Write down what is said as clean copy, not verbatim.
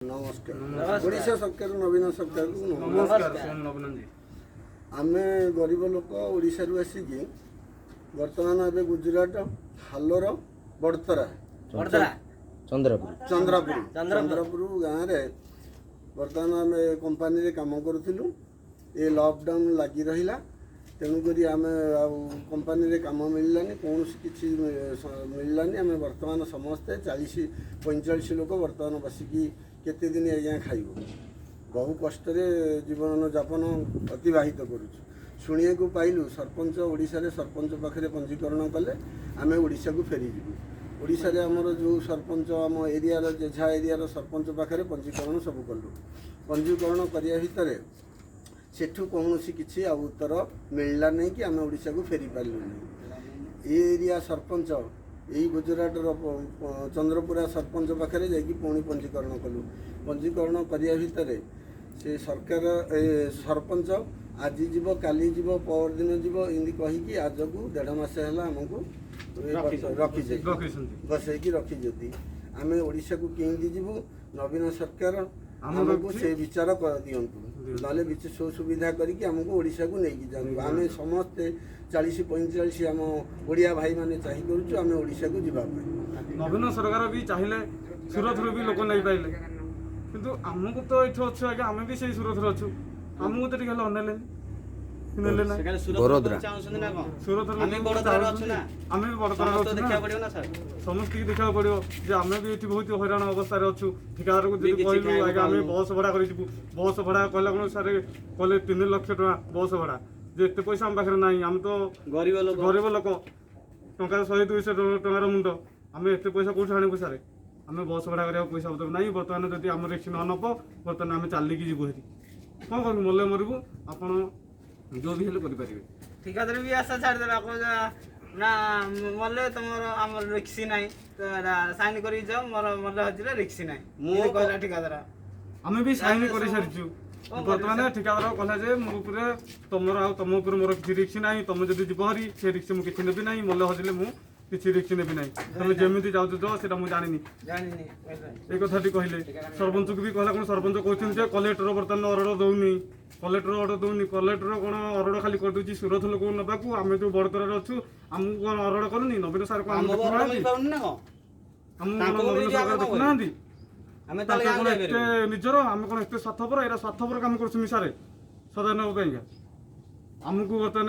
नमस्कार ओडिशा सरकार नवीन सरकार नमस्कार आम गरीब लोक ओडिशा रु आसिकी वर्तमान एवं गुजरात हालोर बड़तरा चंद्रपुर गाँव रे वर्तमान आम कंपानी रे काम करूँ ये लॉकडाउन लगी रहा तेणुक आम कंपानी रे काम मिललानी कौन किसी मिललानी आम वर्तमान समस्ते 40-45 लोक वर्तमान बसिकी केते दिन आज्ञा खाइब बहु कष्ट जीवन यापन अतिबाहित करुँ शुणिया को पाइलु सरपंच ओडिशा रे सरपंच पाखे पंजीकरण कले आम ओडिशा को फेरीजु ओडिशा रे आमर जो सरपंच आम एरिया जेझा एरिया सरपंच पाखे पंजीकरण सब कलु पंजीकरण करिया भितर सेठू कौन किसी उत्तर मिलला नहीं कि आम ओडिशा को फेरी पार्लु नहीं ये एरिया सरपंच यही गुजरात चंद्रपुरा सरपंच पाखे जाकि पुणी पंजीकरण कलु पंजीकरण करिया भितर से सरकार सरपंच आज जीव काली जीव पर दिन जीव इनकी कहीकि आज को 1.5 मास है आमको रखी बसैकी रखी आम ओडिशा को केंदी जीवु नवीन सरकार आमको से विचार कर दिंतु ना सो सुविधा करके आमको ओडिशा को लेकिन जाऊँ आम समस्ते 40-45 आम ओडिया भाई मैंने चाही करुँ आम ओडिशा को जावाई नवीन सरकार भी चाहिए सूरत भी लोक नहीं पाइले किंतु आमको तो ये अच्छे आगे आम भी से सूरत अच्छु आमको तो टे अनेले समस्त देखा पड़ो आम भी ये बहुत हैरान अवस्था अच्छु ठिकादार को कहलु आगे आम बस भड़ा कर बस भड़ा कहला कौन सारे कहले 3 लाख टका बस भड़ा जे एत पैसा आम पाखे ना आम तो गरीब लोक टका 100-200 टकार मुंड आम एत पैसा कौट आने सारे आम बस भड़ा कर पैसा पत्र ना बर्तमान जब आम रिक्स न नब बर्तमान आम चलिकी जीवु हेरी कौन कर मले मरबू आप जो भी हेल्प करें ठिकादार भी आशा छाड़देला ना मल्ले तुम आम रिक्सी ना साइन कर जाओ मोर मल्ले हजिले रिक्सी ना कहला ठिकादार आम भी साइन कर सारी बर्तमान ठिकादार कहला जे मो तुम तुम मोर किसी रिक्स ना तुम जब जीव हरी से रिक्स मुझे किसी नेबी ना मल्ले हजिले मुझे किसी रिक्स नेबी ना तुम जमी जाऊँ तो मुझे जानी ये कथाटी कहले सरपंच को भी कहला कौन सरपंच कहते कलेक्टर बर्तमान ऑर्डर दौनी कलेक्टर ऑर्डर दौनी कलेक्टर कौन ऑर्डर खाली कर दूसरी सूरत लोक नाकू आम जो बड़तर अच्छु आमको कौन ऑर्डर करनी नवीन सार को देखुना निजर आम कौन एत स्वार्थपर यहाँ स्वार्थपर कम कर सारे सदान आमको बर्तमान